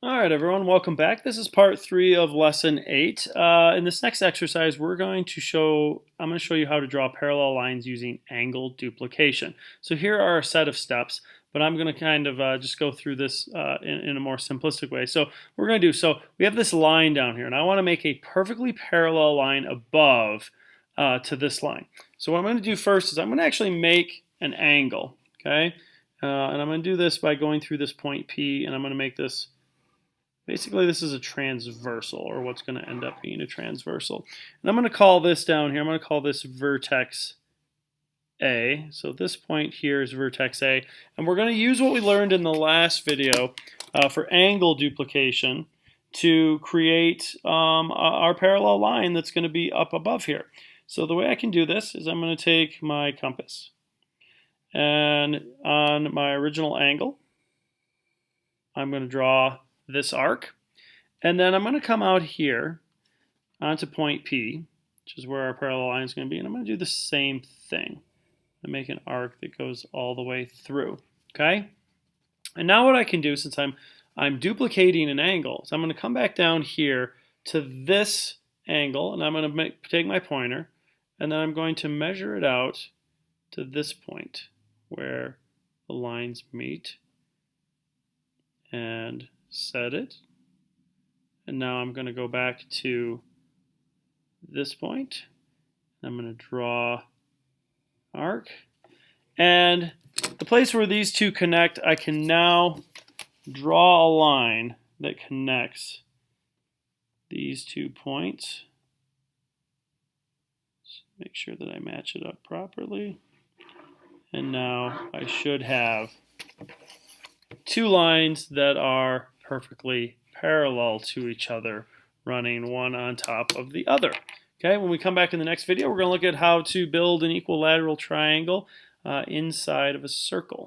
All right, everyone, welcome back. This is part 3 of lesson 8. In this next exercise, I'm going to show you how to draw parallel lines using angle duplication. So here are a set of steps, but I'm going to kind of just go through this in a more simplistic way. So we have this line down here, and I want to make a perfectly parallel line above to this line. So what I'm going to do first is I'm going to actually make an angle, okay? And I'm going to do this by going through this point P, and I'm going to make this. Basically, this is a transversal, or what's going to end up being a transversal. And I'm going to call this down here, I'm going to call this vertex A. So this point here is vertex A. And we're going to use what we learned in the last video for angle duplication to create our parallel line that's going to be up above here. So the way I can do this is I'm going to take my compass, and on my original angle, I'm going to draw this arc, and then I'm going to come out here onto point P, which is where our parallel line is going to be, and I'm going to do the same thing and make an arc that goes all the way through. Okay, and now what I can do, since I'm duplicating an angle, so I'm going to come back down here to this angle, and I'm going to take my pointer, and then I'm going to measure it out to this point where the lines meet, and set it. And now I'm going to go back to this point. I'm going to draw arc. And the place where these two connect, I can now draw a line that connects these 2 points. Just make sure that I match it up properly. And now I should have 2 lines that are perfectly parallel to each other, running one on top of the other. Okay, when we come back in the next video, we're going to look at how to build an equilateral triangle inside of a circle.